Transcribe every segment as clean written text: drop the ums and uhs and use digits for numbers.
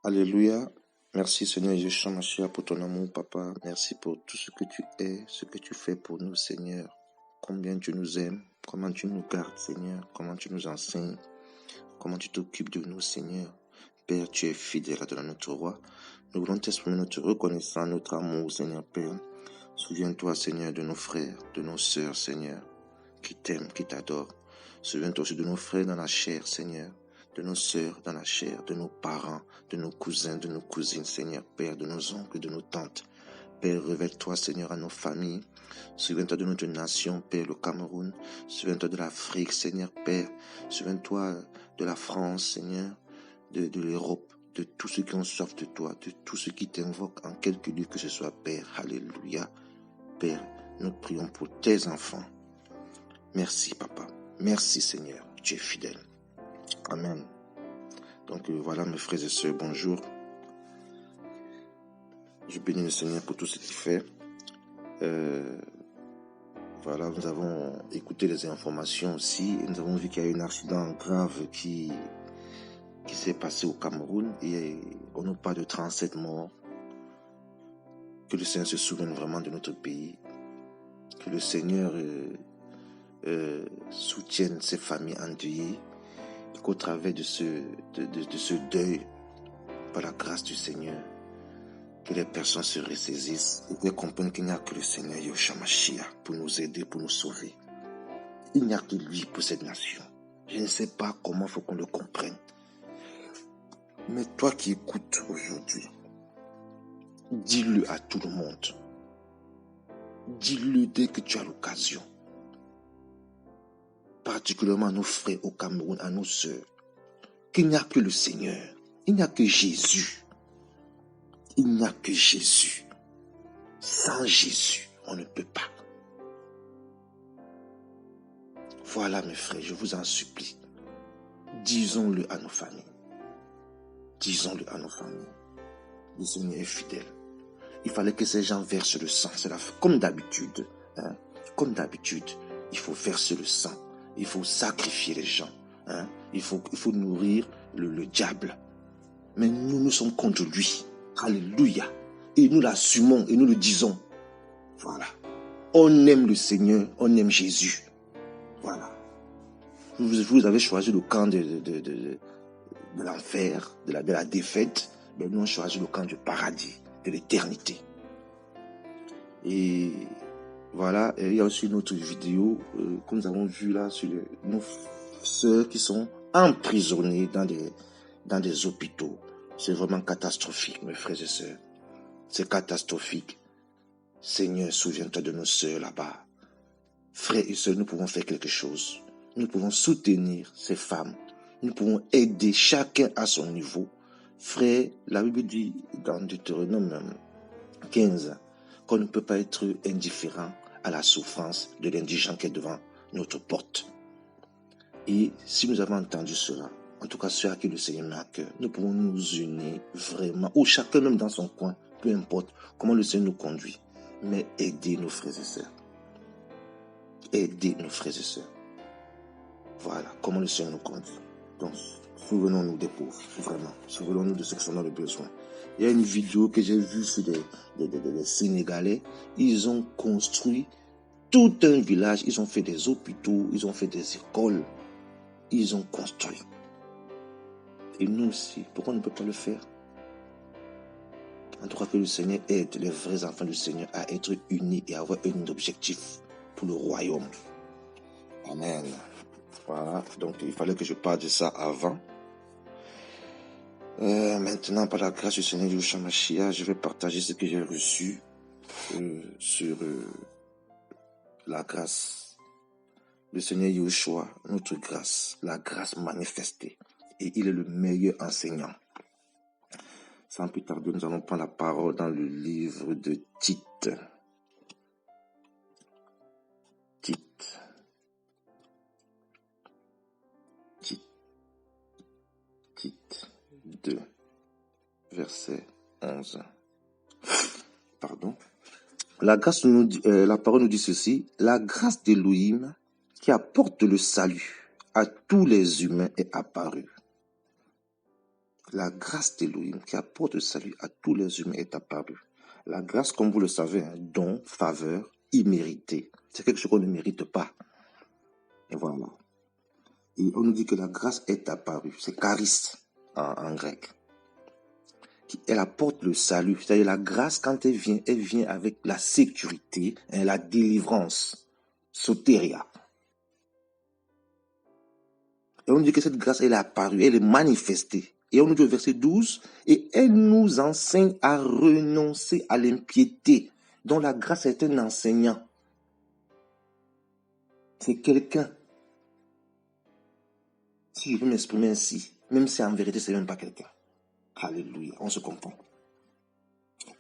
Alléluia. Merci Seigneur Yeshua Mashiach pour ton amour, Papa. Merci pour tout ce que tu es, ce que tu fais pour nous, Seigneur. Combien tu nous aimes, comment tu nous gardes, Seigneur, comment tu nous enseignes, comment tu t'occupes de nous, Seigneur. Père, tu es fidèle à notre roi. Nous voulons t'exprimer notre reconnaissance, notre amour, Seigneur Père. Souviens-toi, Seigneur, de nos frères, de nos sœurs, Seigneur, qui t'aiment, qui t'adorent. Souviens-toi aussi de nos frères dans la chair, Seigneur, de nos sœurs dans la chair, de nos parents, de nos cousins, de nos cousines, Seigneur, Père, de nos oncles, de nos tantes. Père, révèle-toi, Seigneur, à nos familles. Souviens-toi de notre nation, Père, le Cameroun. Souviens-toi de l'Afrique, Seigneur, Père. Souviens-toi de la France, Seigneur, de l'Europe, de tous ceux qui ont soif de toi, de tous ceux qui t'invoquent en quelque lieu que ce soit, Père. Alléluia. Père, nous prions pour tes enfants. Merci, Papa. Merci, Seigneur. Tu es fidèle. Amen. Donc voilà, mes frères et sœurs, bonjour. Je bénis le Seigneur pour tout ce qu'il fait. Voilà, nous avons écouté les informations aussi. Nous avons vu qu'il y a eu un accident grave qui s'est passé au Cameroun et on nous parle de 37 morts. Que le Seigneur se souvienne vraiment de notre pays. Que le Seigneur soutienne ces familles endeuillées. Et qu'au travers de ce deuil, par la grâce du Seigneur, que les personnes se ressaisissent et qu'elles comprennent qu'il n'y a que le Seigneur Yeshua Mashiach pour nous aider, pour nous sauver. Il n'y a que lui pour cette nation. Je ne sais pas comment il faut qu'on le comprenne. Mais toi qui écoutes aujourd'hui, dis-le à tout le monde. Dis-le dès que tu as l'occasion. Particulièrement à nos frères au Cameroun, à nos sœurs. Qu'il n'y a que le Seigneur. Il n'y a que Jésus. Il n'y a que Jésus. Sans Jésus, on ne peut pas. Voilà mes frères, je vous en supplie. Disons-le à nos familles. Disons-le à nos familles. Le Seigneur est fidèle. Il fallait que ces gens versent le sang. C'est comme d'habitude. Comme d'habitude, il faut verser le sang. Il faut sacrifier les gens. Il faut nourrir le diable. Mais nous sommes contre lui. Alléluia. Et nous l'assumons et nous le disons. Voilà. On aime le Seigneur, on aime Jésus. Voilà. Vous avez choisi le camp de l'enfer, de la défaite. Mais nous, on choisit le camp du paradis, de l'éternité. Et voilà, il y a aussi une autre vidéo que nous avons vue là sur nos sœurs qui sont emprisonnées dans des hôpitaux. C'est vraiment catastrophique, mes frères et sœurs. C'est catastrophique. Seigneur, souviens-toi de nos sœurs là-bas. Frères et sœurs, nous pouvons faire quelque chose. Nous pouvons soutenir ces femmes. Nous pouvons aider chacun à son niveau. Frère, la Bible dit dans Deutéronome 15 qu'on ne peut pas être indifférent à la souffrance de l'indigent qui est devant notre porte. Et si nous avons entendu cela, en tout cas ceux à qui le Seigneur met à cœur, nous pouvons nous unir vraiment, ou chacun même dans son coin, peu importe comment le Seigneur nous conduit, mais aider nos frères et sœurs. Aider nos frères et sœurs. Voilà comment le Seigneur nous conduit. Donc, souvenons-nous des pauvres, vraiment. Souvenons-nous de ceux qui sont dans le besoin. Il y a une vidéo que j'ai vue sur des Sénégalais. Ils ont construit tout un village. Ils ont fait des hôpitaux, ils ont fait des écoles. Ils ont construit. Et nous aussi, pourquoi on ne peut pas le faire? En tout cas, que le Seigneur aide les vrais enfants du Seigneur à être unis et à avoir un objectif pour le royaume. Amen. Voilà, donc il fallait que je parle de ça avant. Maintenant, par la grâce du Seigneur Yeshua Mashiach, je vais partager ce que j'ai reçu sur la grâce. Le Seigneur Yeshua, notre grâce, la grâce manifestée. Et il est le meilleur enseignant. Sans plus tarder, nous allons prendre la parole dans le livre de Tite. Tite 2, verset 11. Pardon. La parole nous dit ceci. La grâce d'Élohim qui apporte le salut à tous les humains est apparue. La grâce d'Élohim qui apporte le salut à tous les humains est apparue. La grâce, comme vous le savez, un don, faveur, imméritée. C'est quelque chose qu'on ne mérite pas. Et voilà. Et on nous dit que la grâce est apparue. C'est charis en grec. Elle apporte le salut. C'est-à-dire la grâce, quand elle vient avec la sécurité et la délivrance. Soteria. Et on nous dit que cette grâce, elle est apparue, elle est manifestée. Et on nous dit au verset 12, et elle nous enseigne à renoncer à l'impiété, dont la grâce est un enseignant. C'est quelqu'un. Si je peux m'exprimer ainsi, même si en vérité, c'est même pas quelqu'un. Alléluia, on se comprend.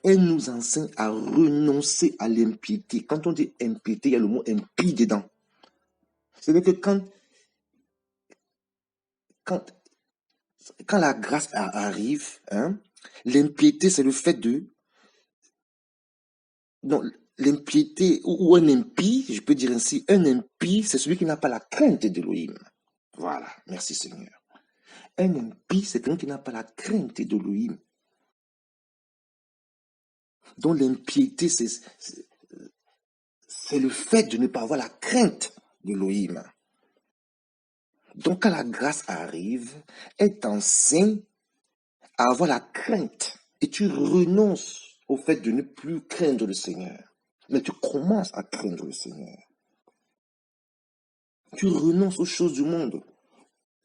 Elle nous enseigne à renoncer à l'impiété. Quand on dit impiété, il y a le mot impie dedans. C'est-à-dire que quand la grâce arrive, hein, l'impiété, c'est le fait de... Non, l'impiété ou un impie, je peux dire ainsi, un impie, c'est celui qui n'a pas la crainte d'Élohim. Voilà, merci Seigneur. Un impie, c'est quelqu'un qui n'a pas la crainte d'Élohim. Donc l'impiété, c'est le fait de ne pas avoir la crainte d'Élohim. Donc quand la grâce arrive, elle t'enseigne à avoir la crainte. Et tu renonces au fait de ne plus craindre le Seigneur. Mais tu commences à craindre le Seigneur. Tu renonces aux choses du monde.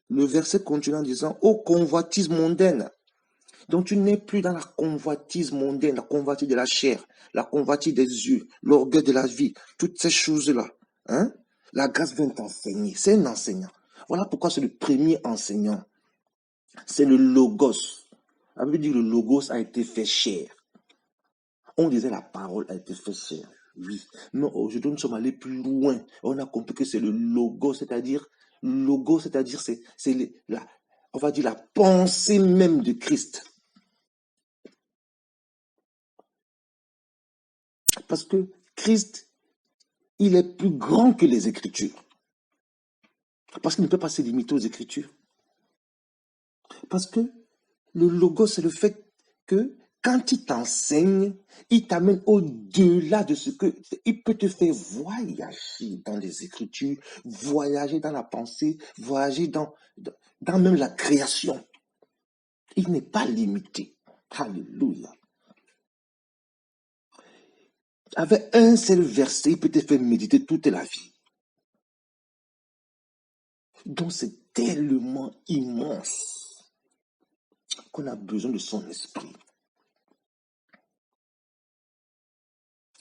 Le verset continue en disant, ô convoitise mondaine. Donc tu n'es plus dans la convoitise mondaine, la convoitise de la chair, la convoitise des yeux, l'orgueil de la vie, toutes ces choses-là. Hein? La grâce vient t'enseigner. C'est un enseignant. Voilà pourquoi c'est le premier enseignant. C'est le logos. Ça veut dire que le logos a été fait chair. On disait la parole a été fait chair. Oui. Mais aujourd'hui, nous sommes allés plus loin. On a compris que c'est le logos, c'est-à-dire on va dire la pensée même de Christ. Parce que Christ, il est plus grand que les Écritures. Parce qu'il ne peut pas se limiter aux Écritures. Parce que le logos, c'est le fait que quand il t'enseigne, il t'amène au-delà de ce que... Il peut te faire voyager dans les Écritures, voyager dans la pensée, voyager dans même la création. Il n'est pas limité. Alléluia. Avec un seul verset, il peut te faire méditer toute la vie. Donc c'est tellement immense qu'on a besoin de son esprit.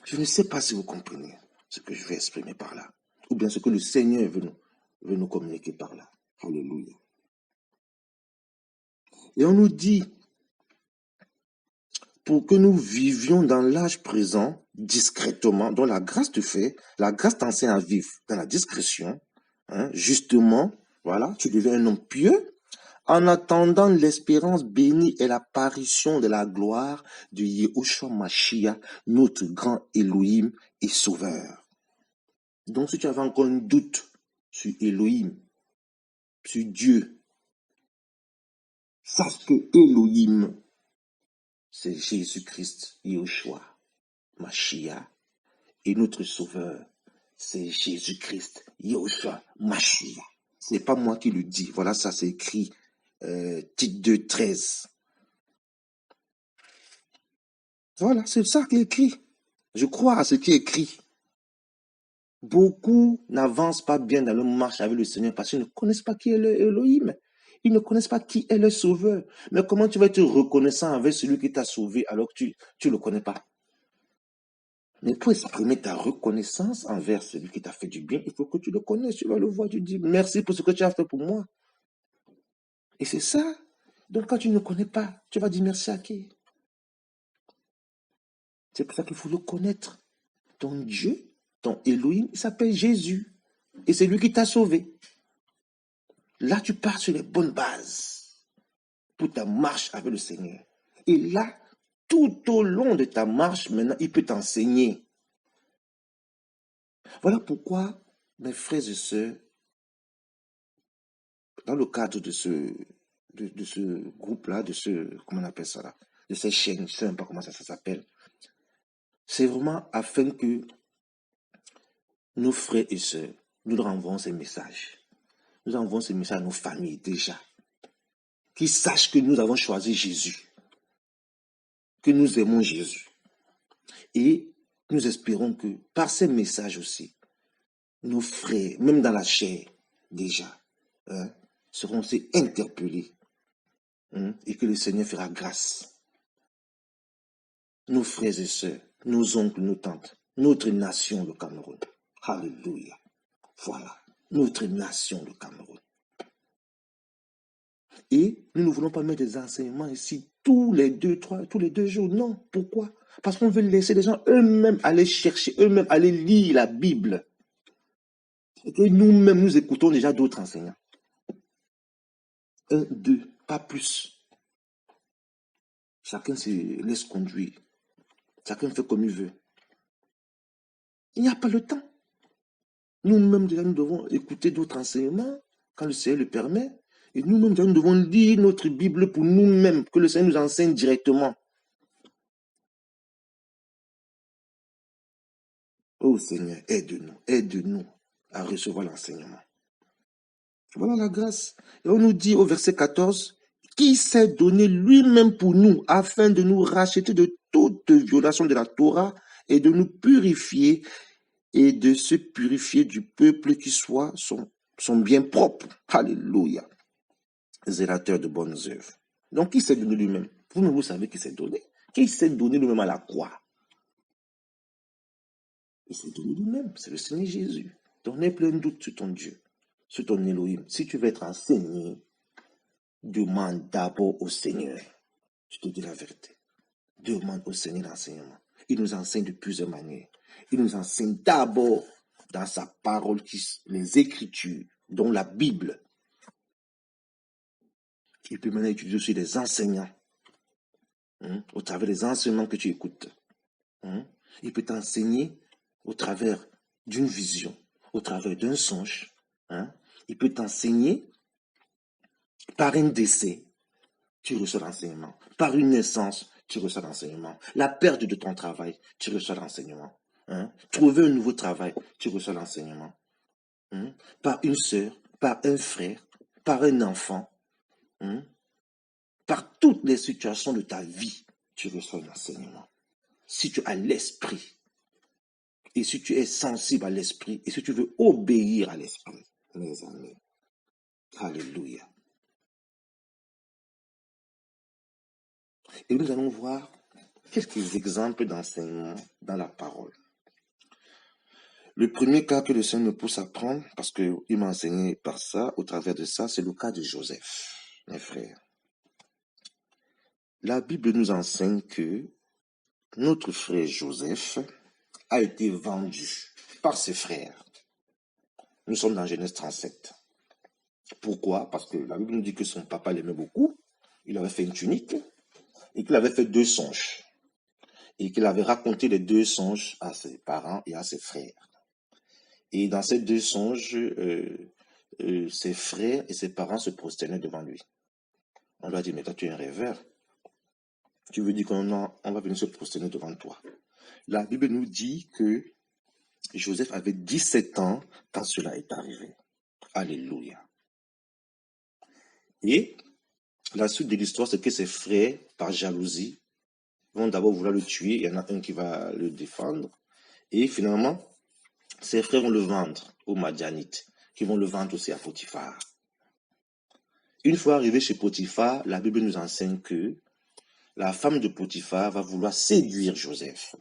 Je ne sais pas si vous comprenez ce que je vais exprimer par là, ou bien ce que le Seigneur veut nous communiquer par là. Alléluia. Et on nous dit, pour que nous vivions dans l'âge présent, discrètement, dont la grâce te fait, la grâce t'enseigne à vivre dans la discrétion, hein, justement, voilà, tu deviens un homme pieux, en attendant l'espérance bénie et l'apparition de la gloire de Yehoshua Mashiach, notre grand Elohim et Sauveur. Donc si tu avais encore un doute sur Elohim, sur Dieu, sache que Elohim, c'est Jésus-Christ, Yehoshua Mashiach, et notre Sauveur, c'est Jésus-Christ, Yehoshua Mashiach. Ce n'est pas moi qui le dis, voilà, ça c'est écrit, Tite 2, 13. Voilà, c'est ça qui est écrit. Je crois à ce qui est écrit. Beaucoup n'avancent pas bien dans leur marche avec le Seigneur parce qu'ils ne connaissent pas qui est Elohim. Ils ne connaissent pas qui est le Sauveur. Mais comment tu vas être reconnaissant avec celui qui t'a sauvé alors que tu ne le connais pas? Mais pour exprimer ta reconnaissance envers celui qui t'a fait du bien, il faut que tu le connaisses. Tu vas le voir, tu dis merci pour ce que tu as fait pour moi. Et c'est ça. Donc quand tu ne connais pas, tu vas dire merci à qui? C'est pour ça qu'il faut le connaître. Ton Dieu, ton Elohim, il s'appelle Jésus. Et c'est lui qui t'a sauvé. Là, tu pars sur les bonnes bases pour ta marche avec le Seigneur. Et là, tout au long de ta marche, maintenant, il peut t'enseigner. Voilà pourquoi, mes frères et sœurs, dans le cadre de de ce groupe-là, comment on appelle ça là, de ces chaînes, je ne sais même pas comment ça s'appelle. C'est vraiment afin que nos frères et sœurs, nous leur envoyons ces messages. Nous envoyons ces messages à nos familles déjà. Qu'ils sachent que nous avons choisi Jésus. Que nous aimons Jésus. Et nous espérons que par ces messages aussi, nos frères, même dans la chair déjà, seront aussi interpellés. Et que le Seigneur fera grâce. Nos frères et sœurs, nos oncles, nos tantes, notre nation, le Cameroun. Alléluia. Voilà, notre nation, le Cameroun. Et nous ne voulons pas mettre des enseignements ici tous les 2 jours. Non, pourquoi? Parce qu'on veut laisser les gens eux-mêmes aller chercher, eux-mêmes aller lire la Bible. Et que nous-mêmes, nous écoutons déjà d'autres enseignants. 1, 2, pas plus. Chacun se laisse conduire. Chacun fait comme il veut. Il n'y a pas le temps. Nous-mêmes, déjà, nous devons écouter d'autres enseignements quand le Seigneur le permet. Et nous-mêmes, déjà, nous devons lire notre Bible pour nous-mêmes, que le Seigneur nous enseigne directement. Oh Seigneur, aide-nous à recevoir l'enseignement. Voilà la grâce. Et on nous dit au verset 14, qui s'est donné lui-même pour nous afin de nous racheter de toute violation de la Torah et de nous purifier et de se purifier du peuple qui soit son bien propre. Alléluia. Zélateur de bonnes œuvres. Donc, qui s'est donné lui-même? Vous-même, vous savez qui s'est donné. Qui s'est donné lui-même à la croix? Il s'est donné lui-même. C'est le Seigneur Jésus. Donc, n'aie plein de doute sur ton Dieu, sur ton Elohim. Si tu veux être enseigné, demande d'abord au Seigneur. Je te dis la vérité. Demande au Seigneur l'enseignement. Il nous enseigne de plusieurs manières. Il nous enseigne d'abord dans sa parole, les Écritures, dont la Bible. Il peut maintenant utiliser aussi des enseignants, au travers des enseignements que tu écoutes. Il peut t'enseigner au travers d'une vision, au travers d'un songe. Il peut t'enseigner par un décès, tu reçois l'enseignement. Par une naissance, tu reçois l'enseignement. La perte de ton travail, tu reçois l'enseignement. Trouver un nouveau travail, tu reçois l'enseignement. Par une sœur, par un frère, par un enfant, par toutes les situations de ta vie, tu reçois l'enseignement. Si tu as l'esprit, et si tu es sensible à l'esprit, et si tu veux obéir à l'esprit, mes amis. Alléluia. Et nous allons voir quelques exemples d'enseignement dans la parole. Le premier cas que le Seigneur me pousse à prendre, parce qu'il m'a enseigné par ça, au travers de ça, c'est le cas de Joseph, mes frères. La Bible nous enseigne que notre frère Joseph a été vendu par ses frères. Nous sommes dans Genèse 37. Pourquoi? Parce que la Bible nous dit que son papa l'aimait beaucoup, il avait fait une tunique, et qu'il avait fait 2 songes, et qu'il avait raconté les 2 songes à ses parents et à ses frères. Et dans ces 2 songes, ses frères et ses parents se prosternaient devant lui. On lui a dit, mais toi tu es un rêveur. Tu veux dire qu'on va venir se prosterner devant toi. La Bible nous dit que Joseph avait 17 ans quand cela est arrivé. Alléluia. Et la suite de l'histoire, c'est que ses frères, par jalousie, vont d'abord vouloir le tuer. Il y en a un qui va le défendre. Et finalement, ses frères vont le vendre aux Madianites, qui vont le vendre aussi à Potiphar. Une fois arrivé chez Potiphar, la Bible nous enseigne que la femme de Potiphar va vouloir séduire Joseph.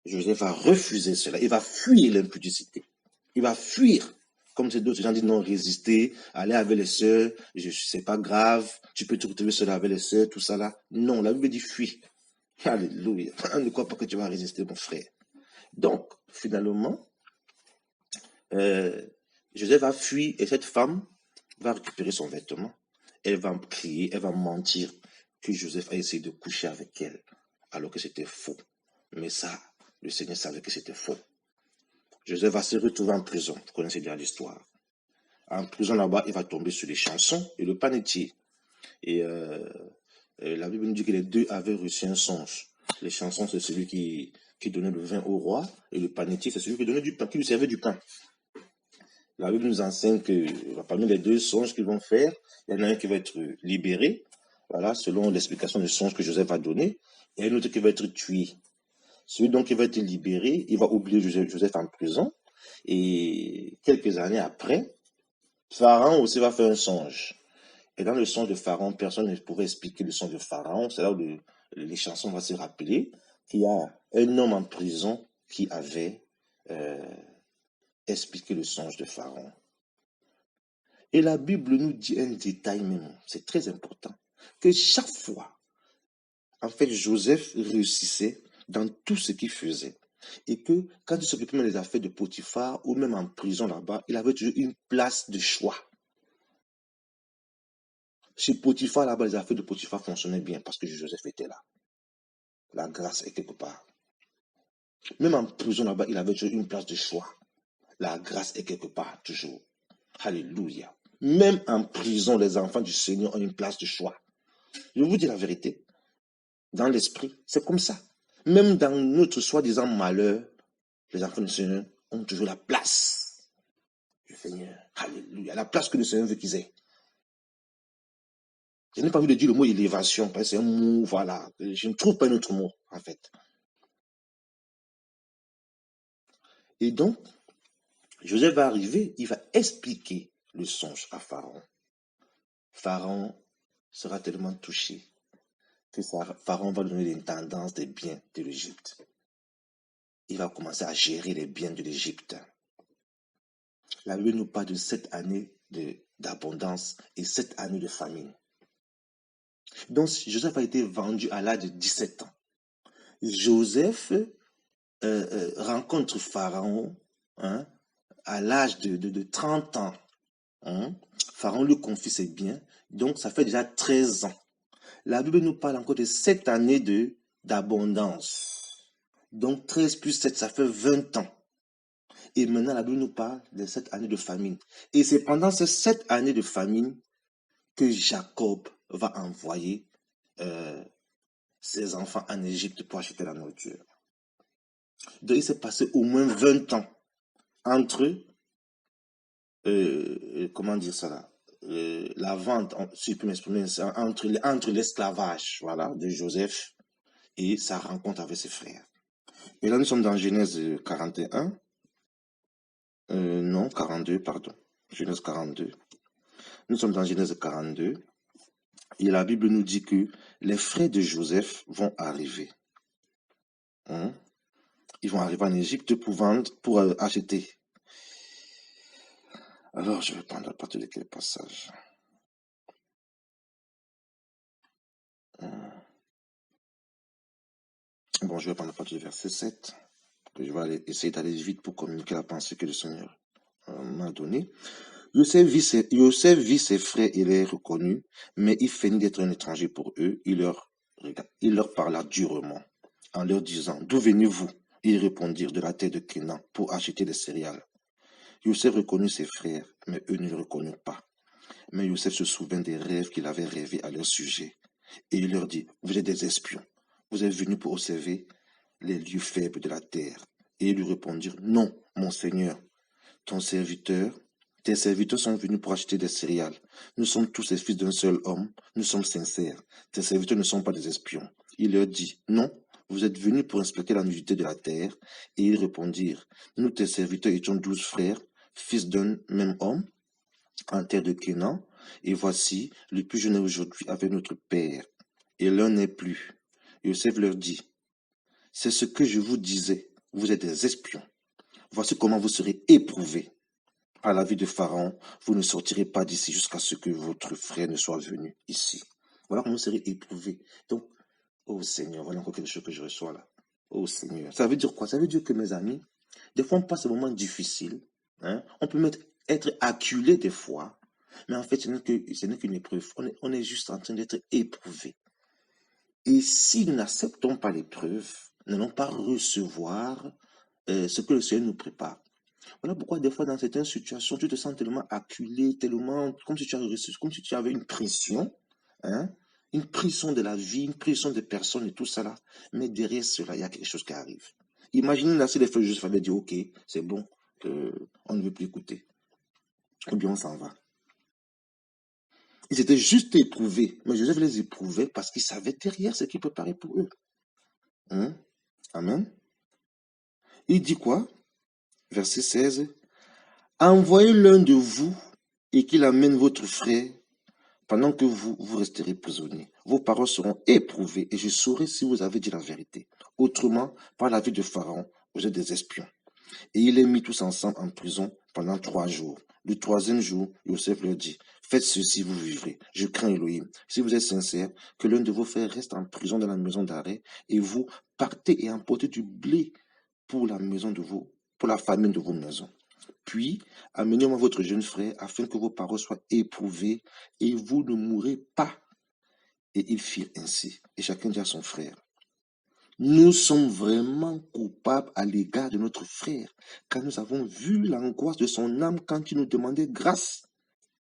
Joseph va refuser cela. Il va fuir l'impudicité. Il va fuir. Comme ces d'autres gens disent non, résister, aller avec les sœurs, c'est pas grave, tu peux te retrouver seul avec les sœurs, tout ça là. Non, la Bible dit fuis. Alléluia. Ne crois pas que tu vas résister, mon frère. Donc, finalement, Joseph va fuir et cette femme va récupérer son vêtement. Elle va crier, elle va mentir que Joseph a essayé de coucher avec elle, alors que c'était faux. Mais ça, le Seigneur savait que c'était faux. Joseph va se retrouver en prison. Vous connaissez déjà l'histoire. En prison là-bas, il va tomber sur les chansons et le panetier. Et la Bible nous dit que les deux avaient reçu un songe. Les chansons, c'est celui qui donnait le vin au roi, et le panetier, c'est celui qui donnait du pain, qui lui servait du pain. La Bible nous enseigne que parmi les deux songes qu'ils vont faire, il y en a un qui va être libéré, voilà, selon l'explication du songe que Joseph va donner, et un autre qui va être tué. Celui donc qui va être libéré, il va oublier Joseph en prison, et quelques années après, Pharaon aussi va faire un songe. Et dans le songe de Pharaon, personne ne pouvait expliquer le songe de Pharaon. C'est là où les chansons vont se rappeler qu'il y a un homme en prison qui avait expliqué le songe de Pharaon. Et la Bible nous dit un détail même, c'est très important, que chaque fois, en fait, Joseph réussissait dans tout ce qu'il faisait. Et que quand il s'occupait des affaires de Potiphar, ou même en prison là-bas, il avait toujours une place de choix. Chez Potiphar, là-bas, les affaires de Potiphar fonctionnaient bien parce que Joseph était là. La grâce est quelque part. Même en prison là-bas, il avait toujours une place de choix. La grâce est quelque part, toujours. Alléluia. Même en prison, les enfants du Seigneur ont une place de choix. Je vous dis la vérité. Dans l'esprit, c'est comme ça. Même dans notre soi-disant malheur, les enfants du Seigneur ont toujours la place du Seigneur. Alléluia. La place que le Seigneur veut qu'ils aient. Je n'ai pas envie de dire le mot élévation, parce que c'est un mot, voilà. Je ne trouve pas un autre mot, en fait. Et donc, Joseph va arriver, il va expliquer le songe à Pharaon. Pharaon sera tellement touché que Pharaon va lui donner l'intendance des biens de l'Égypte. Il va commencer à gérer les biens de l'Égypte. La Bible nous parle de 7 années d'abondance et 7 années de famine. Donc, Joseph a été vendu à l'âge de 17 ans. Joseph rencontre Pharaon à l'âge de 30 ans. Pharaon lui confie ses biens, donc ça fait déjà 13 ans. La Bible nous parle encore de 7 années d'abondance. Donc 13 plus 7, ça fait 20 ans. Et maintenant, la Bible nous parle de 7 années de famine. Et c'est pendant ces 7 années de famine que Jacob va envoyer ses enfants en Égypte pour acheter la nourriture. Donc il s'est passé au moins 20 ans entre, comment dire ça là, la vente, si je peux m'exprimer, entre l'esclavage, voilà, de Joseph et sa rencontre avec ses frères. Et là, nous sommes dans Genèse 41. Non, 42, pardon. Genèse 42. Nous sommes dans Genèse 42. Et la Bible nous dit que les frères de Joseph vont arriver. Ils vont arriver en Égypte pour vendre, pour acheter. Alors, je vais prendre à partir de quel passage? Bon, je vais prendre à partir du verset 7. Je vais essayer d'aller vite pour communiquer la pensée que le Seigneur m'a donnée. Joseph vit ses frères et les reconnut, mais il feignit d'être un étranger pour eux. Il leur parla durement, en leur disant, « D'où venez-vous » Ils répondirent, « De la terre de Canaan, pour acheter des céréales. » Joseph reconnut ses frères, mais eux ne le reconnurent pas. Mais Joseph se souvint des rêves qu'il avait rêvés à leur sujet. Et il leur dit, « Vous êtes des espions. Vous êtes venus pour observer les lieux faibles de la terre. » Et ils lui répondirent, « Non, mon Seigneur, tes serviteurs sont venus pour acheter des céréales. Nous sommes tous les fils d'un seul homme. Nous sommes sincères. Tes serviteurs ne sont pas des espions. » Il leur dit, « Non, vous êtes venus pour inspecter la nudité de la terre. » Et ils répondirent, « Nous, tes serviteurs, étions 12 frères, fils d'un même homme, en terre de Canaan. Et voici, le plus jeune est aujourd'hui avec notre père. Et l'un n'est plus. » Joseph leur dit, « C'est ce que je vous disais. Vous êtes des espions. Voici comment vous serez éprouvés. À la vie de Pharaon, vous ne sortirez pas d'ici jusqu'à ce que votre frère ne soit venu ici. » Voilà comment vous serez éprouvés. Donc, oh Seigneur, voilà encore quelque chose que je reçois là. Oh Seigneur. Ça veut dire quoi? Ça veut dire que mes amis, des fois on passe des moments difficiles. On peut être acculé des fois, mais en fait, ce n'est qu'une épreuve. On est juste en train d'être éprouvé. Et si nous n'acceptons pas l'épreuve, nous n'allons pas recevoir ce que le Seigneur nous prépare. Voilà pourquoi des fois dans certaines situations, tu te sens tellement acculé, tellement comme si tu avais reçu, comme si tu avais une pression, hein, une pression de la vie, une pression des personnes et tout ça là. Mais derrière cela, il y a quelque chose qui arrive. Imaginez là si les frères juste fallait dire ok, c'est bon, on ne veut plus écouter. Eh bien on s'en va. Ils étaient juste éprouvés, mais Joseph les éprouvait parce qu'il savait derrière ce qu'il préparait pour eux. Hein? Amen. Il dit quoi? Verset 16. Envoyez l'un de vous et qu'il amène votre frère pendant que vous resterez prisonnier. Vos paroles seront éprouvées et je saurai si vous avez dit la vérité. Autrement, par la vie de Pharaon, vous êtes des espions. Et il les mit tous ensemble en prison pendant 3 jours. Le 3e jour, Joseph leur dit, faites ceci, vous vivrez. Je crains Elohim. Si vous êtes sincères, que l'un de vos frères reste en prison dans la maison d'arrêt et vous partez et emportez du blé pour la maison de pour la famine de vos maisons. Puis, amenez-moi votre jeune frère afin que vos paroles soient éprouvées et vous ne mourrez pas. Et ils firent ainsi. Et chacun dit à son frère, nous sommes vraiment coupables à l'égard de notre frère, car nous avons vu l'angoisse de son âme quand il nous demandait grâce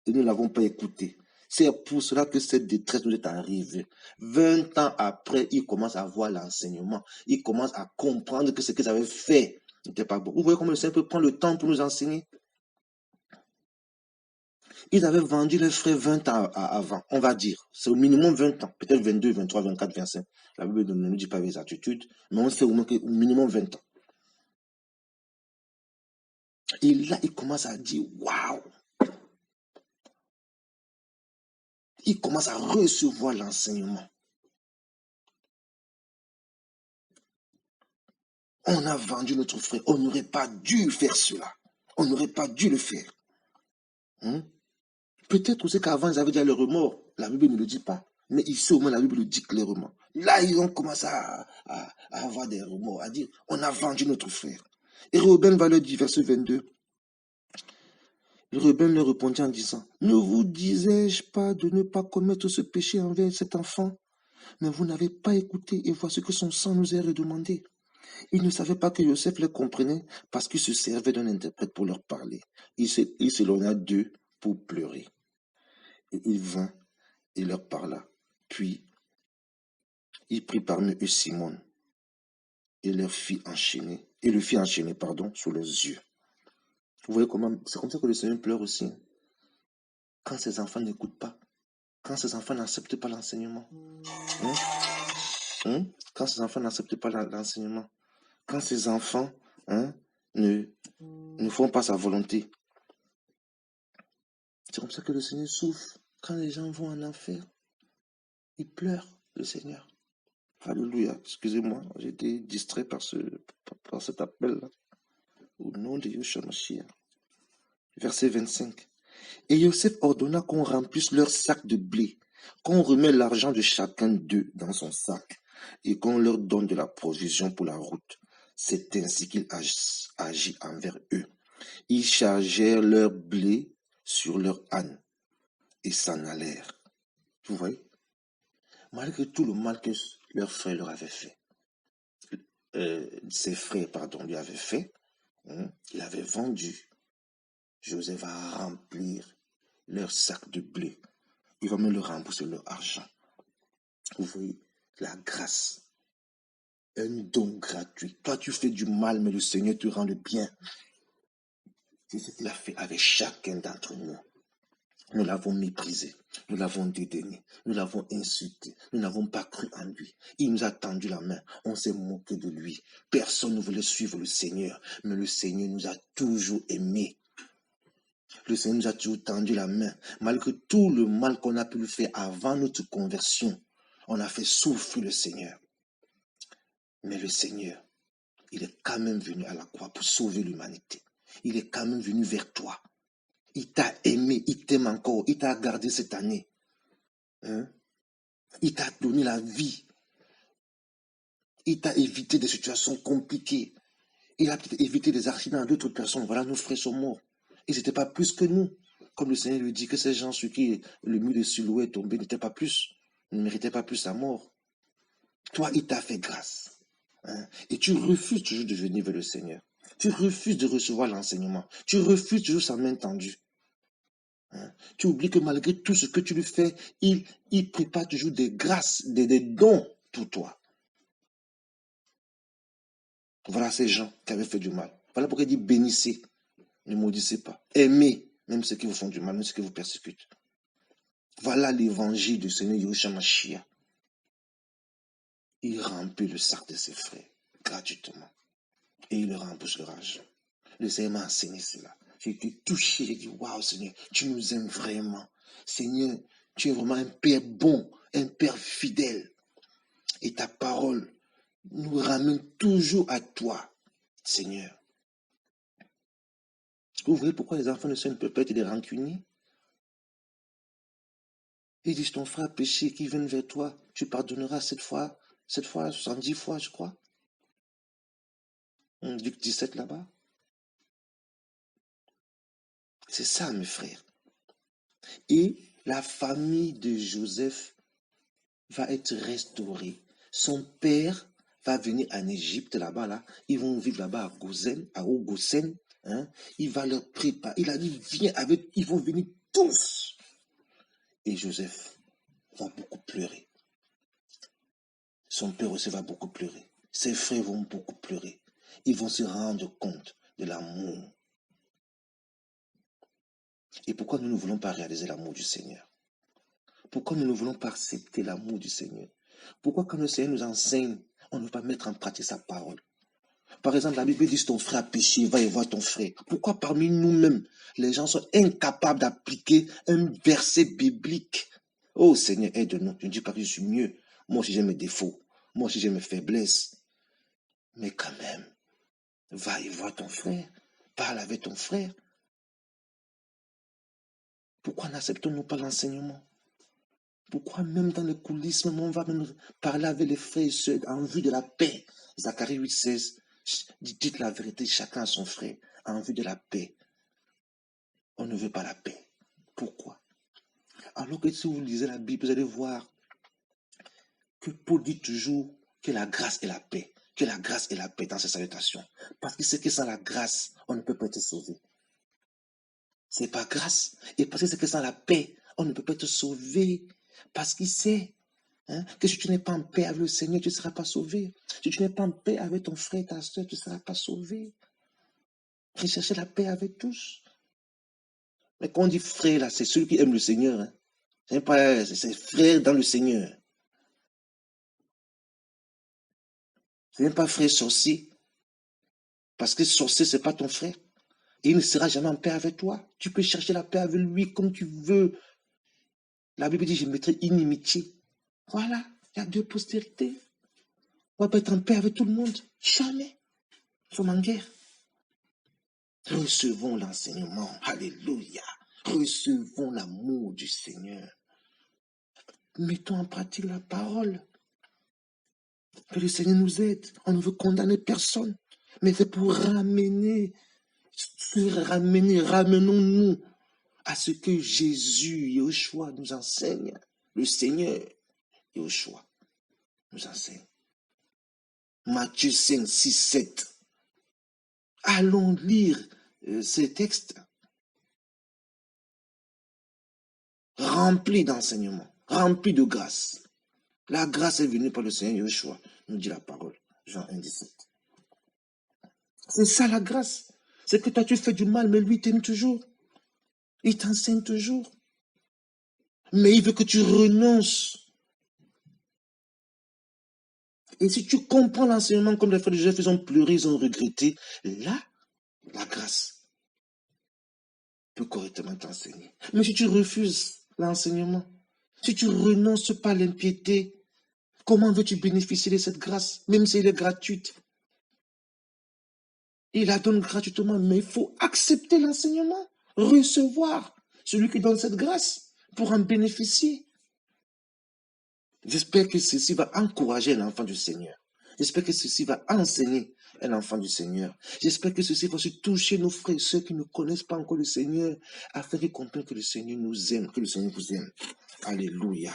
et nous ne l'avons pas écouté. C'est pour cela que cette détresse nous est arrivée. 20 ans après, il commence à voir l'enseignement. Il commence à comprendre que ce qu'ils avaient fait n'était pas bon. Vous voyez comment le Seigneur peut prendre le temps pour nous enseigner? Ils avaient vendu leurs frères 20 ans avant, on va dire. C'est au minimum 20 ans, peut-être 22, 23, 24, 25. La Bible ne nous dit pas les attitudes, mais on sait au minimum 20 ans. Et là, il commence à dire, waouh! Il commence à recevoir l'enseignement. On a vendu notre frère. On n'aurait pas dû faire cela. On n'aurait pas dû le faire. Peut-être aussi qu'avant, ils avaient déjà le remords. La Bible ne le dit pas. Mais ici, au moins, la Bible le dit clairement. Là, ils ont commencé à avoir des remords, à dire, on a vendu notre frère. Et Réubén va leur dire, verset 22. Réubén leur répondit en disant, ne vous disais-je pas de ne pas commettre ce péché envers cet enfant? Mais vous n'avez pas écouté et voici que son sang nous est redemandé. Ils ne savaient pas que Joseph les comprenait parce qu'il se servait d'un interprète pour leur parler. Il s'éloigna d'eux pour pleurer. Et il vint et leur parla. Puis, il prit parmi eux Simon et le fit enchaîner, sous leurs yeux. Vous voyez comment, c'est comme ça que le Seigneur pleure aussi. Quand ses enfants n'écoutent pas, quand ses enfants n'acceptent pas l'enseignement. Quand ses enfants n'acceptent pas l'enseignement. Quand ses enfants ne font pas sa volonté. C'est comme ça que le Seigneur souffre. Quand les gens vont en enfer, il pleure, le Seigneur. Alléluia. Excusez-moi, j'ai été distrait par cet appel-là. Au nom de Yeshua Mashiach. Verset 25. Et Joseph ordonna qu'on remplisse leur sac de blé, qu'on remet l'argent de chacun d'eux dans son sac, et qu'on leur donne de la provision pour la route. C'est ainsi qu'il agit envers eux. Ils chargèrent leur blé sur leur âne et s'en allèrent. Vous voyez? Malgré tout le mal que leur frère leur avait fait, ses frères, lui avaient fait, il avait vendu. Joseph va remplir leur sac de blé. Il va même leur rembourser leur argent. Vous voyez, la grâce, un don gratuit. Toi, tu fais du mal, mais le Seigneur te rend le bien. C'est ce qu'il a fait avec chacun d'entre nous. Nous l'avons méprisé, nous l'avons dédaigné, nous l'avons insulté, nous n'avons pas cru en lui. Il nous a tendu la main, on s'est moqué de lui. Personne ne voulait suivre le Seigneur, mais le Seigneur nous a toujours aimés. Le Seigneur nous a toujours tendu la main. Malgré tout le mal qu'on a pu lui faire avant notre conversion, on a fait souffrir le Seigneur. Mais le Seigneur, il est quand même venu à la croix pour sauver l'humanité. Il est quand même venu vers toi. Il t'a aimé, il t'aime encore, il t'a gardé cette année. Il t'a donné la vie. Il t'a évité des situations compliquées. Il a peut-être évité des accidents à d'autres personnes. Voilà, nos frères sont morts. Ils n'étaient pas plus que nous. Comme le Seigneur lui dit que ces gens sur qui le mur de Siloé est tombé n'étaient pas plus, ne méritaient pas plus sa mort. Toi, il t'a fait grâce. Et tu refuses toujours de venir vers le Seigneur. Tu refuses de recevoir l'enseignement. Tu refuses toujours sa main tendue. Hein? Tu oublies que malgré tout ce que tu lui fais, il prépare toujours des grâces, des dons pour toi. Voilà ces gens qui avaient fait du mal. Voilà pourquoi il dit bénissez, ne maudissez pas. Aimez, même ceux qui vous font du mal, même ceux qui vous persécutent. Voilà l'évangile du Seigneur Yahushua Mashiach. Il remplit le sac de ses frères gratuitement. Et il leur rembourse leur argent. Le Seigneur m'a enseigné cela. J'ai été touché. J'ai dit, waouh Seigneur, tu nous aimes vraiment. Seigneur, tu es vraiment un Père bon, un Père fidèle. Et ta parole nous ramène toujours à toi, Seigneur. Vous voyez pourquoi les enfants de Seigneur ne peuvent pas être des rancuniers? Ils disent, ton frère a péché, qu'il vienne vers toi, tu pardonneras cette fois, 70 fois, je crois. Luc 17 là-bas. C'est ça, mes frères. Et la famille de Joseph va être restaurée. Son père va venir en Égypte, là-bas, là. Ils vont vivre là-bas à Gosen, à Ogosen. Hein. Il va leur préparer. Il a dit, viens avec, ils vont venir tous. Et Joseph va beaucoup pleurer. Son père aussi va beaucoup pleurer. Ses frères vont beaucoup pleurer. Ils vont se rendre compte de l'amour. Et pourquoi nous ne voulons pas réaliser l'amour du Seigneur? Pourquoi nous ne voulons pas accepter l'amour du Seigneur? Pourquoi quand le Seigneur nous enseigne, on ne veut pas mettre en pratique sa parole? Par exemple, la Bible dit ton frère a péché, va y voir ton frère. Pourquoi parmi nous-mêmes, les gens sont incapables d'appliquer un verset biblique? Oh Seigneur, aide-nous. Je ne dis pas que je suis mieux. Moi aussi j'ai mes défauts. Moi aussi j'ai mes faiblesses. Mais quand même, va y voir ton frère. Parle avec ton frère. Pourquoi n'acceptons-nous pas l'enseignement? Pourquoi même dans les coulisses, on va même parler avec les frères et sœurs en vue de la paix? Zacharie 8,16, dites la vérité, chacun à son frère, en vue de la paix. On ne veut pas la paix. Pourquoi? Alors que si vous lisez la Bible, vous allez voir que Paul dit toujours que la grâce et la paix. Que la grâce et la paix dans ses salutations. Parce qu'il sait que sans la grâce, on ne peut pas être sauvé. C'est pas grâce. Et parce que c'est que sans la paix, on ne peut pas être sauvé. Parce qu'il sait que si tu n'es pas en paix avec le Seigneur, tu ne seras pas sauvé. Si tu n'es pas en paix avec ton frère, ta soeur, tu ne seras pas sauvé. Recherchez la paix avec tous. Mais quand on dit frère, là, c'est celui qui aime le Seigneur. Hein. C'est frère dans le Seigneur. Ce n'est pas frère sorcier. Parce que sorcier, ce n'est pas ton frère. Et il ne sera jamais en paix avec toi. Tu peux chercher la paix avec lui comme tu veux. La Bible dit, je mettrai inimitié. Voilà, il y a deux postérités. On ne va pas être en paix avec tout le monde. Jamais. Nous sommes en guerre. Recevons l'enseignement. Alléluia. Recevons l'amour du Seigneur. Mettons en pratique la parole. Que le Seigneur nous aide. On ne veut condamner personne. Mais c'est pour ramener, ramenons-nous à ce que Jésus, Yahushua, nous enseigne. Le Seigneur, Yahushua, nous enseigne. Matthieu 5, 6, 7. Allons lire ces textes remplis d'enseignements, remplis de grâce. La grâce est venue par le Seigneur Yahushua, nous dit la parole. Jean 1, 17. C'est ça la grâce. C'est que toi tu fais du mal, mais lui t'aime toujours. Il t'enseigne toujours. Mais il veut que tu renonces. Et si tu comprends l'enseignement comme les frères de Joseph, ils ont pleuré, ils ont regretté, là, la grâce peut correctement t'enseigner. Mais si tu refuses l'enseignement, si tu renonces pas à l'impiété, comment veux-tu bénéficier de cette grâce, même si elle est gratuite? Il la donne gratuitement, mais il faut accepter l'enseignement, recevoir celui qui donne cette grâce pour en bénéficier. J'espère que ceci va encourager l'enfant du Seigneur. J'espère que ceci va enseigner un enfant du Seigneur. J'espère que ceci va se toucher nos frères et ceux qui ne connaissent pas encore le Seigneur, afin qu'ils comprennent que le Seigneur nous aime, que le Seigneur vous aime. Alléluia.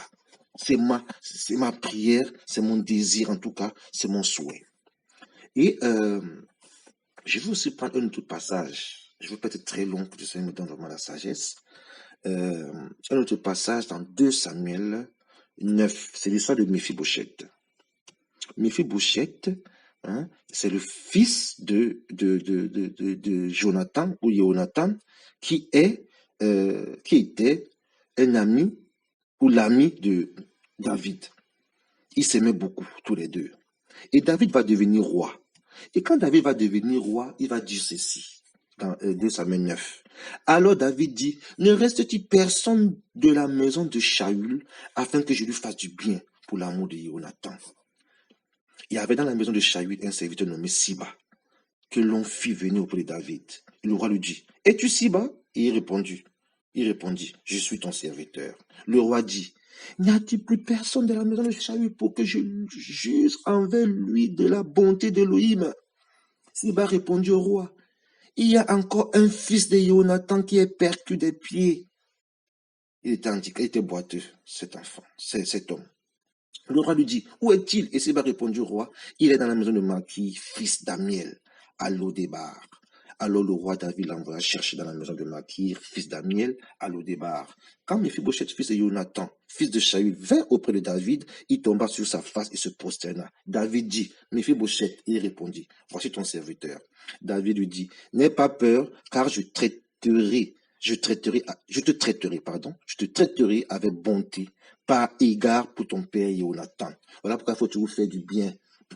C'est ma prière, c'est mon désir en tout cas, c'est mon souhait. Et Je vais aussi prendre un autre passage. Je ne veux pas être très long, que le Seigneur me donne vraiment la sagesse. Un autre passage dans 2 Samuel 9. C'est l'histoire de Méphibosheth. Méphibosheth, hein, c'est le fils de Jonathan ou Jonathan qui était un ami ou l'ami de David. Ils s'aimaient beaucoup, tous les deux. Et David va devenir roi. Et quand David va devenir roi, il va dire ceci, dans 2 Samuel 9. Alors David dit, ne reste-t-il personne de la maison de Shaül, afin que je lui fasse du bien pour l'amour de Jonathan? Il y avait dans la maison de Shaül un serviteur nommé Siba, que l'on fit venir auprès de David. Et le roi lui dit, es-tu Siba? Et il répondit, je suis ton serviteur. Le roi dit, n'y a-t-il plus personne de la maison de Shaül pour que je juge envers lui de la bonté d'Élohim? Siba répondit au roi, il y a encore un fils de Jonathan qui est percu des pieds. Il était handicapé, il était boiteux, cet enfant, cet homme. Le roi lui dit, où est-il? Et Siba répondit au roi, il est dans la maison de Maki, fils d'Amiel, à Lodébar. Alors le roi David l'envoya chercher dans la maison de Maki, fils d'Amiel, à Lodébar. Quand Méphibosheth, fils de Jonathan, fils de Shaül, vint auprès de David, il tomba sur sa face et se prosterna. David dit, Méphibosheth, il répondit, voici ton serviteur. David lui dit, n'aie pas peur, car je te traiterai avec bonté, par égard pour ton père Jonathan. Voilà pourquoi il faut toujours faire du bien.